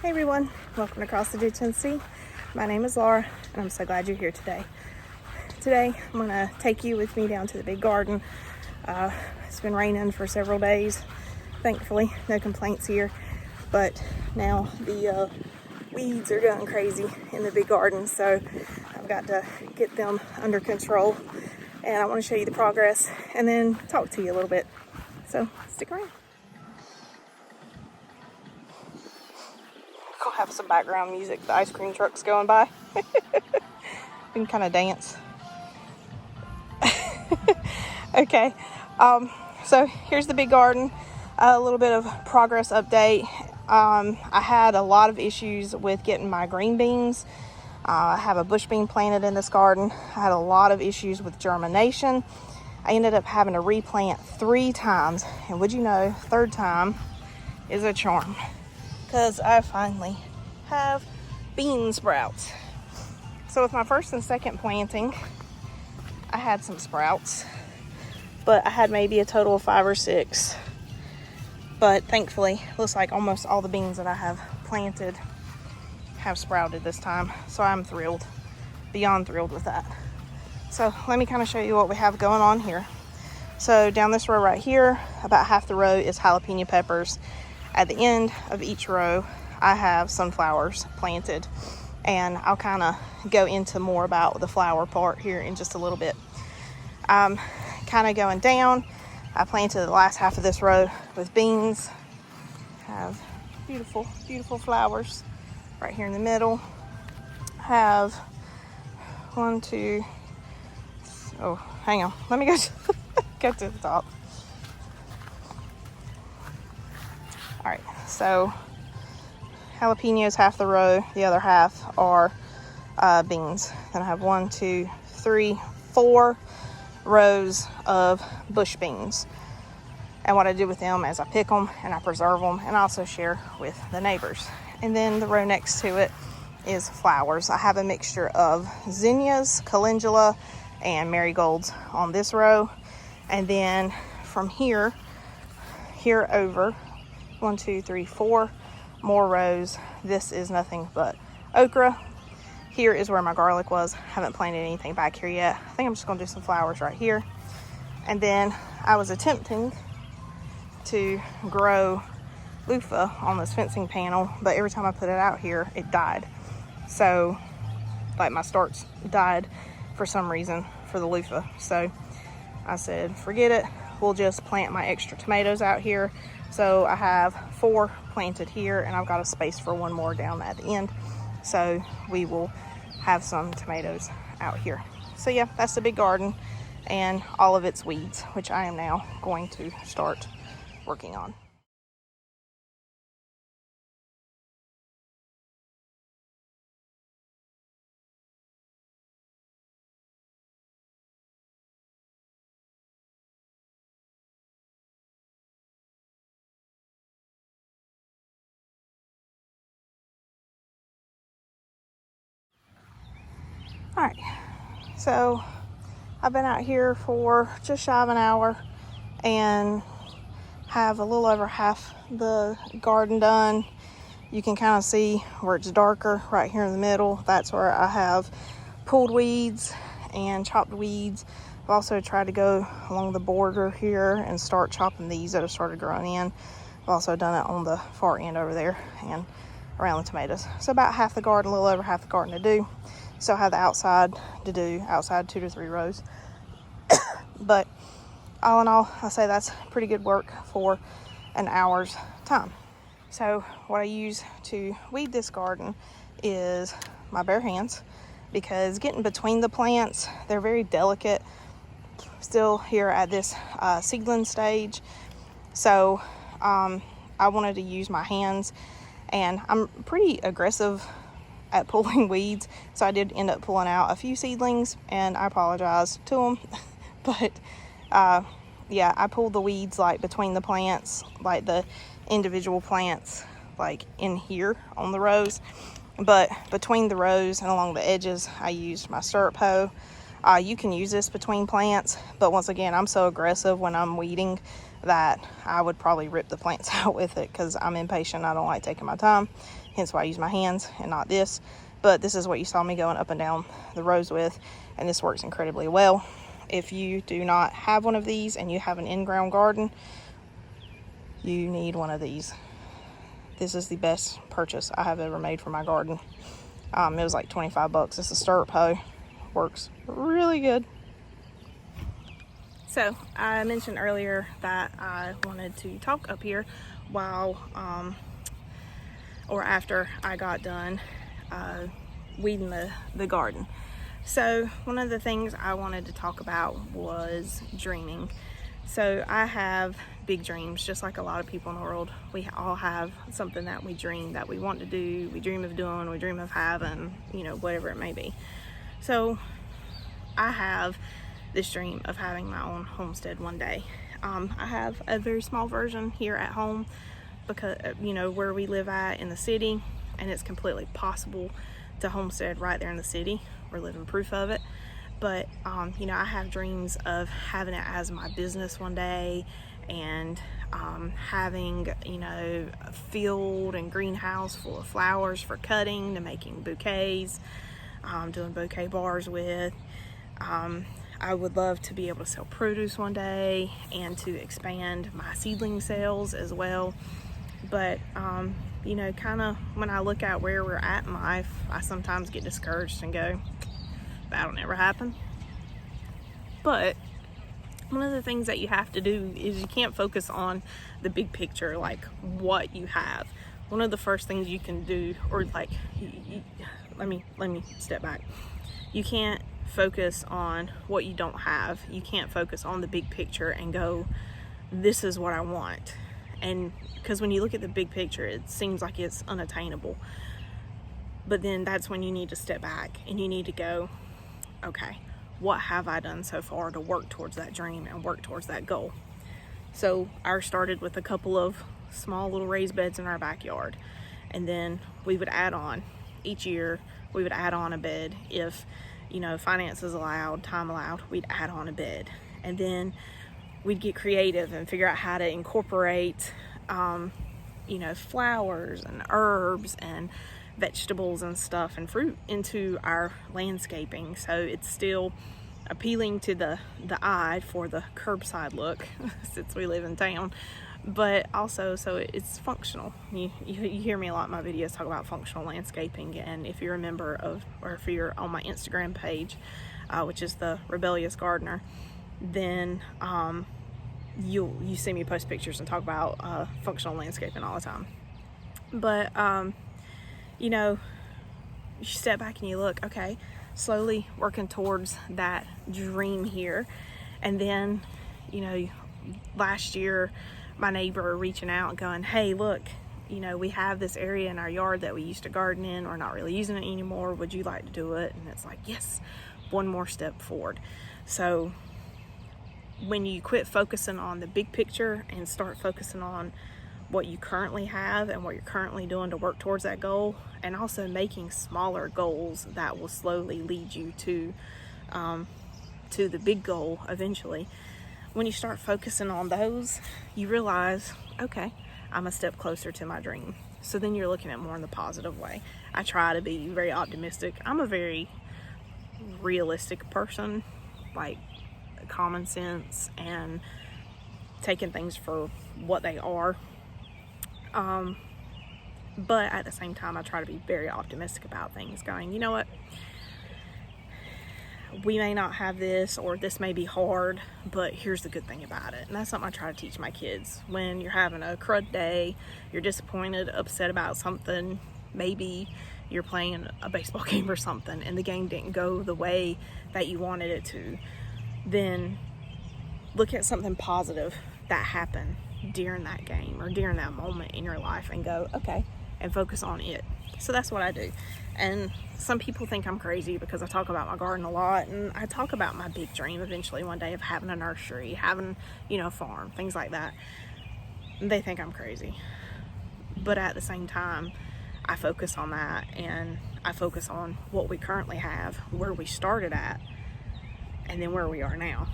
Hey everyone, welcome to Across the Ditch Tennessee. My name is Laura and I'm so glad you're here today. Today I'm going to take you with me down to the big garden. It's been raining for several days. Thankfully, no complaints here. But now the weeds are going crazy in the big garden, so I've got to get them under control. And I want to show you the progress and then talk to you a little bit. So stick around. I'll have some background music. The ice cream truck's going by. We can kind of dance. Okay, so here's the big garden. A little bit of progress update. I had a lot of issues with getting my green beans. I have a bush bean planted in this garden. I had a lot of issues with germination. I ended up having to replant 3 times, and would you know, third time is a charm, because I finally have bean sprouts. So with my first and second planting, I had some sprouts, but I had maybe a total of 5 or 6. But thankfully, looks like almost all the beans that I have planted have sprouted this time. So I'm thrilled, beyond thrilled with that. So let me kind of show you what we have going on here. So down this row right here, about half the row is jalapeno peppers. At the end of each row, I have sunflowers planted, and I'll kind of go into more about the flower part here in just a little bit. Kind of going down, I planted the last half of this row with beans. Have beautiful, beautiful flowers right here in the middle. Have 1, 2, oh, hang on, let me go to the top. All right, so jalapenos half the row, the other half are beans. Then I have 1, 2, 3, 4 rows of bush beans. And what I do with them is I pick them and I preserve them and also share with the neighbors. And then the row next to it is flowers. I have a mixture of zinnias, calendula, and marigolds on this row. And then from here over, 1, 2, 3, 4 more rows. This is nothing but okra. Here is where my garlic was. Haven't planted anything back here yet. I think I'm just gonna do some flowers right here. And then I was attempting to grow loofah on this fencing panel, but every time I put it out here, it died. So, like, my starts died for some reason for the loofah. So I said, forget it. We'll just plant my extra tomatoes out here. So I have 4 planted here, and I've got a space for 1 more down at the end. So we will have some tomatoes out here. So yeah, that's the big garden and all of its weeds, which I am now going to start working on. All right, so I've been out here for just shy of an hour and have a little over half the garden done. You can kind of see where it's darker right here in the middle. That's where I have pulled weeds and chopped weeds. I've also tried to go along the border here and start chopping these that have started growing in. I've also done it on the far end over there and around the tomatoes. So about half the garden, a little over half the garden to do. Still have the outside to do, outside 2 to 3 rows. But all in all, I say that's pretty good work for an hour's time. So what I use to weed this garden is my bare hands, because getting between the plants, they're very delicate. Still here at this seedling stage. So I wanted to use my hands, and I'm pretty aggressive at pulling weeds. So I did end up pulling out a few seedlings, and I apologize to them. But yeah, I pulled the weeds like between the plants, like the individual plants, like in here on the rows. But between the rows and along the edges, I used my stirrup hoe. You can use this between plants, but once again, I'm so aggressive when I'm weeding that I would probably rip the plants out with it, because I'm impatient. I don't like taking my time. hence why I use my hands and not this. But this is what you saw me going up and down the rows with, and this works incredibly well. If you do not have one of these and you have an in-ground garden, you need one of these. This is the best purchase I have ever made for my garden. It was like 25 bucks. It's a stirrup hoe. Works really good. So I mentioned earlier that I wanted to talk up here while or after I got done weeding the garden. So one of the things I wanted to talk about was dreaming. So I have big dreams, just like a lot of people in the world. We all have something that we dream that we want to do, we dream of doing, we dream of having, you know, whatever it may be. So I have this dream of having my own homestead one day. I have a very small version here at home because, you know, where we live at in the city, and it's completely possible to homestead right there in the city. We're living proof of it. But, you know, I have dreams of having it as my business one day, and having, you know, a field and greenhouse full of flowers for cutting, to making bouquets, doing bouquet bars with. I would love to be able to sell produce one day and to expand my seedling sales as well. But, you know, kind of when I look at where we're at in life, I sometimes get discouraged and go, that'll never happen. But one of the things that you have to do is you can't focus on the big picture, like what you have. One of the first things you can do, or like, let me step back. You can't focus on what you don't have. You can't focus on the big picture and go, this is what I want. And because when you look at the big picture, it seems like it's unattainable. But then that's when you need to step back and you need to go, okay, what have I done so far to work towards that dream and work towards that goal? So ours started with a couple of small little raised beds in our backyard, and then we would add on each year. We would add on a bed if, you know, finances allowed, time allowed. We'd add on a bed, and then we'd get creative and figure out how to incorporate you know, flowers and herbs and vegetables and stuff and fruit into our landscaping, so it's still appealing to the eye for the curbside look since we live in town, but also so it's functional. You hear me a lot in my videos talk about functional landscaping, and if you're a member of, or if you're on my Instagram page, which is the Rebellious Gardener, then you see me post pictures and talk about functional landscaping all the time. But you know, you step back and you look, okay, slowly working towards that dream here. And then, you know, last year my neighbor reaching out and going, hey, look, you know, we have this area in our yard that we used to garden in. We're not really using it anymore. Would you like to do it? And it's like, yes, one more step forward. So when you quit focusing on the big picture and start focusing on what you currently have and what you're currently doing to work towards that goal, and also making smaller goals that will slowly lead you to the big goal eventually. When you start focusing on those, you realize, okay, I'm a step closer to my dream. So then you're looking at more in the positive way. I try to be very optimistic. I'm a very realistic person, like common sense and taking things for what they are. But at the same time, I try to be very optimistic about things, going, you know what, we may not have this, or this may be hard, but here's the good thing about it. And that's something I try to teach my kids. When you're having a crud day, you're disappointed, upset about something, maybe you're playing a baseball game or something and the game didn't go the way that you wanted it to, then look at something positive that happened during that game or during that moment in your life and go, okay, and focus on it. So that's what I do. And some people think I'm crazy because I talk about my garden a lot, and I talk about my big dream eventually one day of having a nursery, having, you know, a farm, things like that. They think I'm crazy. But at the same time, I focus on that, and I focus on what we currently have, where we started at, and then where we are now.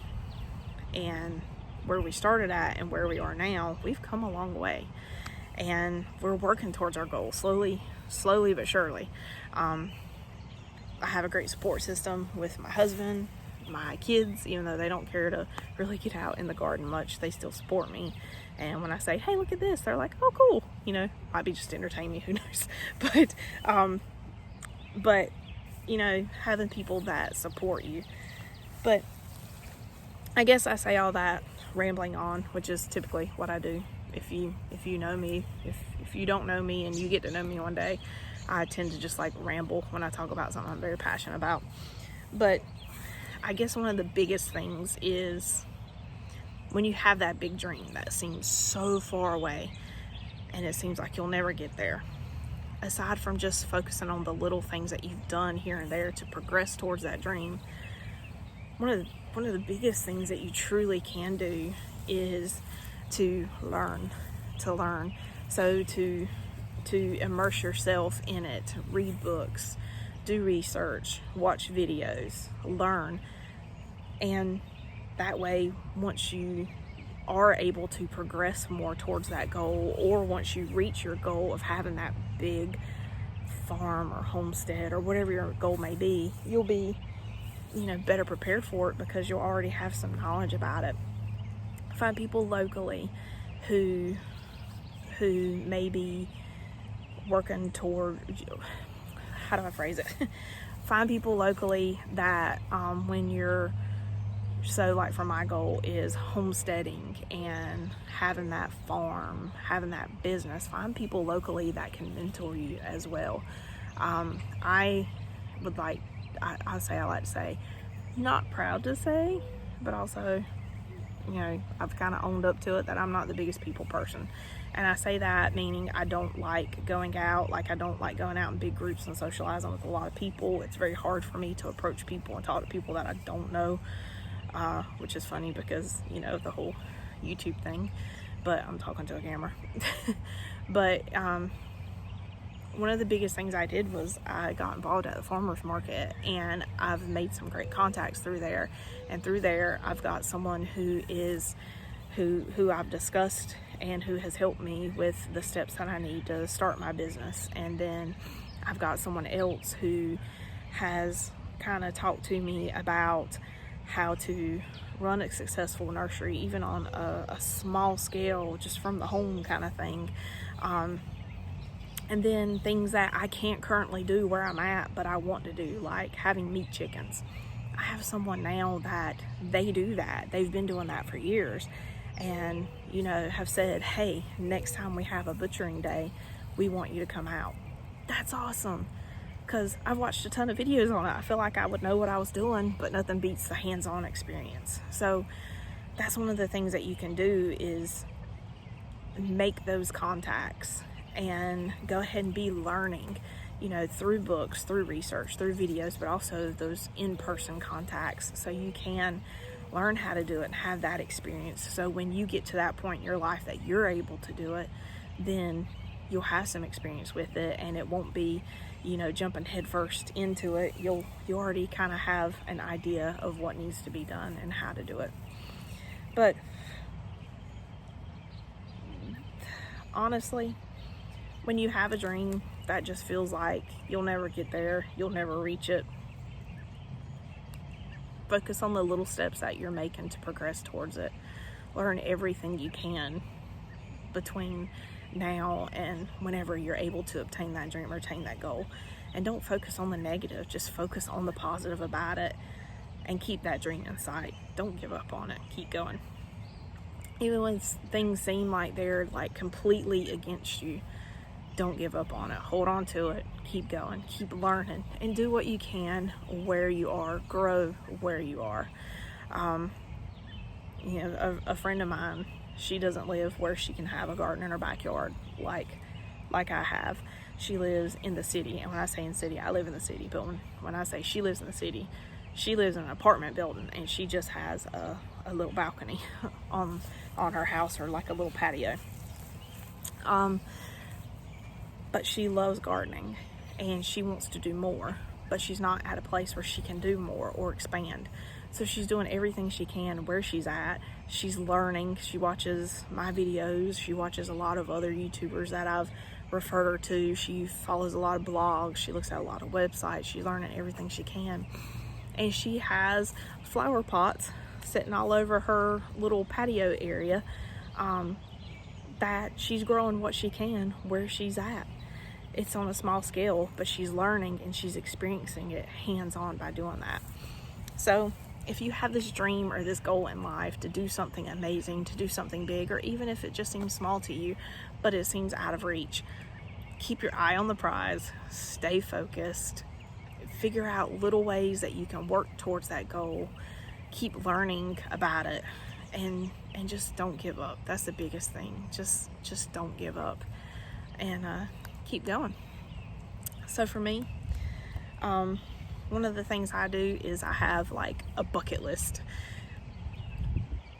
And where we started at and where we are now, we've come a long way. And we're working towards our goal slowly, slowly but surely. I have a great support system with my husband, my kids. Even though they don't care to really get out in the garden much, they still support me. And when I say, hey, look at this, they're like, oh, cool. You know, might be just to entertain me, who knows. But you know, having people that support you. But I guess I say all that rambling on, which is typically what I do. If you know me, if you don't know me and you get to know me one day, I tend to just like ramble when I talk about something I'm very passionate about. But I guess one of the biggest things is when you have that big dream that seems so far away and it seems like you'll never get there. Aside from just focusing on the little things that you've done here and there to progress towards that dream, one of the biggest things that you truly can do is to learn. So to immerse yourself in it, read books, do research, watch videos, learn. And that way, once you are able to progress more towards that goal, or once you reach your goal of having that big farm or homestead or whatever your goal may be, you'll be, you know, better prepared for it because you'll already have some knowledge about it. Find people locally who may be working toward, how do I phrase it? Find people locally that when you're, so like for my goal is homesteading and having that farm, having that business, find people locally that can mentor you as well. I like to say, not proud to say, but also, you know, I've kind of owned up to it that I'm not the biggest people person. And I say that meaning I don't like going out, like I don't like going out in big groups and socializing with a lot of people. It's very hard for me to approach people and talk to people that I don't know, which is funny because, you know, the whole YouTube thing, but I'm talking to a camera. But one of the biggest things I did was I got involved at the farmers market, and I've made some great contacts through there. And through there, I've got someone who I've discussed and who has helped me with the steps that I need to start my business. And then I've got someone else who has kind of talked to me about how to run a successful nursery, even on a small scale, just from the home kind of thing. And then things that I can't currently do where I'm at, but I want to do, like having meat chickens. I have someone now that they do that. They've been doing that for years, and, you know, have said, hey, next time we have a butchering day, we want you to come out. That's awesome, because I've watched a ton of videos on it. I feel like I would know what I was doing, but nothing beats the hands-on experience. So that's one of the things that you can do, is make those contacts and go ahead and be learning, you know, through books, through research, through videos, but also those in-person contacts, so you can learn how to do it and have that experience. So when you get to that point in your life that you're able to do it, then you'll have some experience with it, and it won't be, you know, jumping headfirst into it. You already kind of have an idea of what needs to be done and how to do it. But honestly, when you have a dream that just feels like you'll never get there, you'll never reach it, focus on the little steps that you're making to progress towards it. Learn everything you can between now and whenever you're able to obtain that dream or attain that goal. And don't focus on the negative, just focus on the positive about it, and keep that dream in sight. Don't give up on it, keep going. Even when things seem like they're like completely against you, don't give up on it. Hold on to it. Keep going. Keep learning. And do what you can where you are. Grow where you are. You know, a friend of mine, she doesn't live where she can have a garden in her backyard like I have. She lives in the city. And when I say in the city, I live in the city. But when I say she lives in the city, she lives in an apartment building, and she just has a little balcony on her house, or like a little patio. But she loves gardening, and she wants to do more, but she's not at a place where she can do more or expand. So she's doing everything she can where she's at. she's learning. She watches my videos. She watches a lot of other YouTubers that I've referred her to. She follows a lot of blogs. She looks at a lot of websites. She's learning everything she can. And she has flower pots sitting all over her little patio area that she's growing what she can where she's at. It's on a small scale, but she's learning and she's experiencing it hands-on by doing that. So if you have this dream or this goal in life to do something amazing, to do something big, or even if it just seems small to you, but it seems out of reach, keep your eye on the prize, stay focused, figure out little ways that you can work towards that goal, keep learning about it, and just don't give up. That's the biggest thing. Just don't give up, and keep going. So for me, one of the things I do is I have like a bucket list.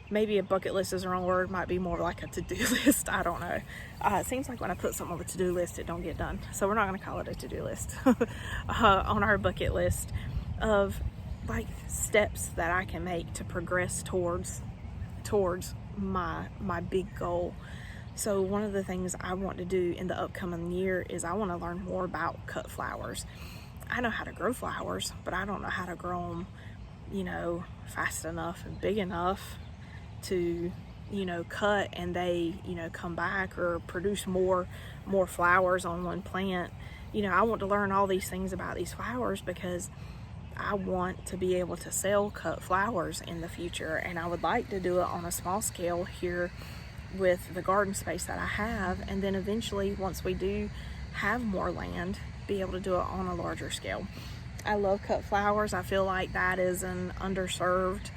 Maybe a bucket list is the wrong word, might be more like a to-do list. I don't know. It seems like when I put something on the to-do list, it don't get done. So we're not going to call it a to-do list. On our bucket list of like steps that I can make to progress towards my big goal. So one of the things I want to do in the upcoming year is I want to learn more about cut flowers. I know how to grow flowers, but I don't know how to grow them, you know, fast enough and big enough to, you know, cut and they, you know, come back or produce more flowers on one plant. You know, I want to learn all these things about these flowers because I want to be able to sell cut flowers in the future, and I would like to do it on a small scale here with the garden space that I have, and then eventually once we do have more land, be able to do it on a larger scale. I love cut flowers. I feel like that is an underserved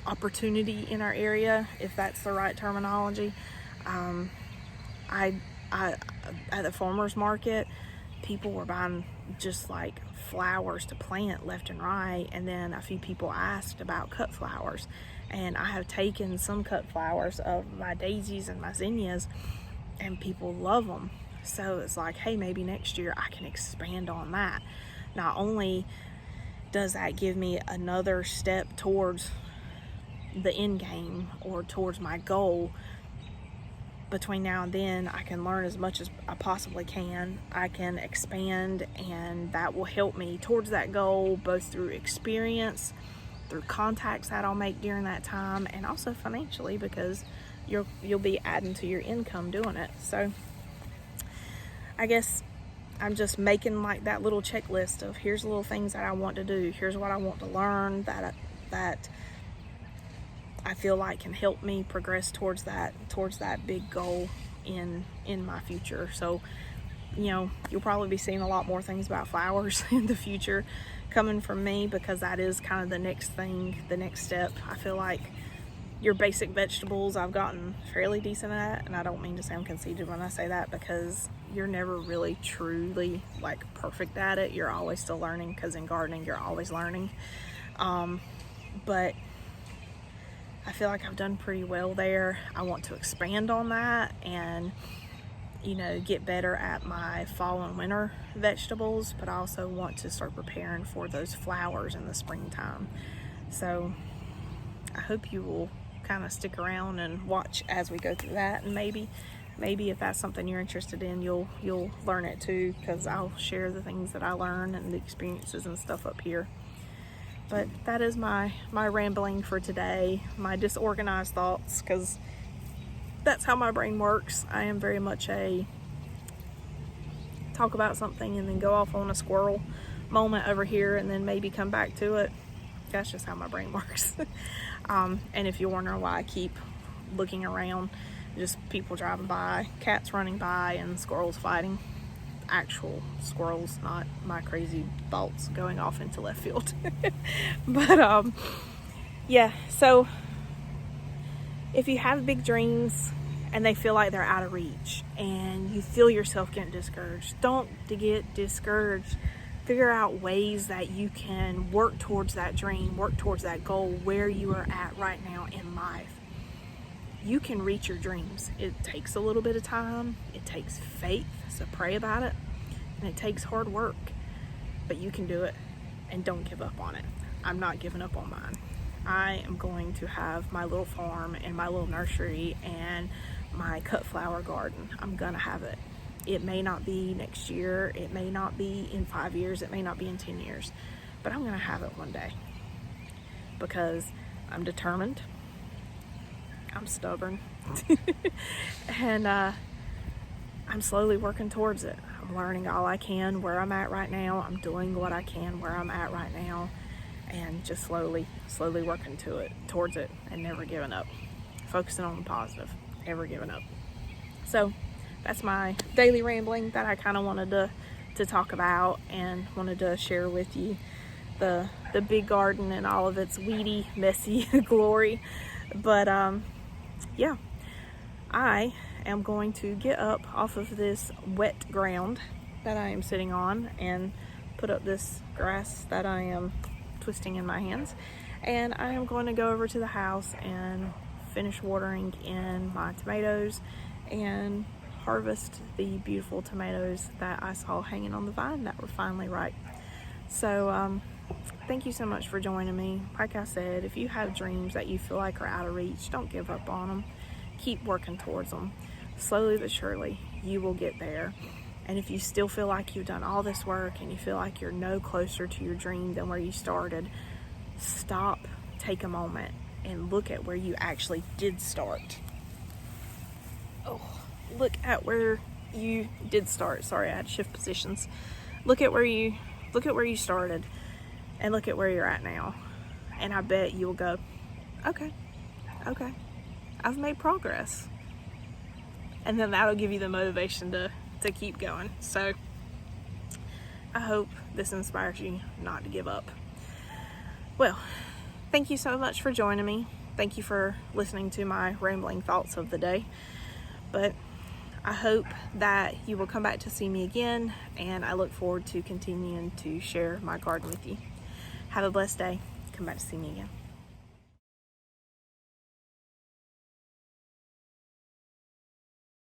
opportunity in our area, if that's the right terminology. I at the farmers market, people were buying just like flowers to plant left and right, and then a few people asked about cut flowers, and I have taken some cut flowers of my daisies and my zinnias, and people love them. So it's like, hey, maybe next year I can expand on that. Not only does that give me another step towards the end game or towards my goal, between now and then I can learn as much as I possibly can. I can expand, and that will help me towards that goal, both through experience, through contacts that I'll make during that time, and also financially, because you'll be adding to your income doing it. So I guess I'm just making like that little checklist of here's the little things that I want to do, here's what I want to learn that I feel like can help me progress towards that big goal in my future. So, you know, you'll probably be seeing a lot more things about flowers in the future coming from me, because that is kind of the next thing, the next step. I feel like your basic vegetables I've gotten fairly decent at, and I don't mean to sound conceited when I say that, because you're never really truly like perfect at it. You're always still learning, because in gardening you're always learning. But I feel like I've done pretty well there. I want to expand on that and, you know, get better at my fall and winter vegetables, but I also want to start preparing for those flowers in the springtime. So I hope you will kind of stick around and watch as we go through that, and maybe if that's something you're interested in, you'll learn it too, because I'll share the things that I learn and the experiences and stuff up here. But that is my rambling for today, my disorganized thoughts, because that's how my brain works. I am very much a talk about something and then go off on a squirrel moment over here and then maybe come back to it. That's just how my brain works. And if you're wondering why I keep looking around, just people driving by, cats running by, and squirrels fighting. Actual squirrels, not my crazy thoughts going off into left field. But yeah, so if you have big dreams and they feel like they're out of reach and you feel yourself getting discouraged, don't get discouraged. Figure out ways that you can work towards that dream, work towards that goal where you are at right now in life. You can reach your dreams. It takes a little bit of time. It takes faith, so pray about it. And it takes hard work, but you can do it, and don't give up on it. I'm not giving up on mine. I am going to have my little farm and my little nursery and my cut flower garden. I'm gonna have it. It may not be next year, it may not be in 5 years, it may not be in 10 years, but I'm gonna have it one day because I'm determined, I'm stubborn, and I'm slowly working towards it. I'm learning all I can where I'm at right now. I'm doing what I can where I'm at right now, and just slowly working towards it, and never giving up. Focusing on the positive, never giving up. So that's my daily rambling that I kind of wanted to talk about and wanted to share with you. The big garden and all of its weedy, messy glory. But yeah, I am going to get up off of this wet ground that I am sitting on and put up this grass that I am twisting in my hands, and I am going to go over to the house and finish watering in my tomatoes and harvest the beautiful tomatoes that I saw hanging on the vine that were finally ripe. So thank you so much for joining me. Like I said, if you have dreams that you feel like are out of reach, don't give up on them. Keep working towards them. Slowly but surely, you will get there. And if you still feel like you've done all this work and you feel like you're no closer to your dream than where you started, stop, take a moment, and look at where you actually did start. Oh, look at where you did start. Sorry, I had to shift positions. Look at where you started, and look at where you're at now. And I bet you will go, okay, I've made progress. And then that'll give you the motivation to keep going. So I hope this inspires you not to give up. Well, thank you so much for joining me. Thank you for listening to my rambling thoughts of the day. But I hope that you will come back to see me again, and I look forward to continuing to share my garden with you. Have a blessed day. Come back to see me again.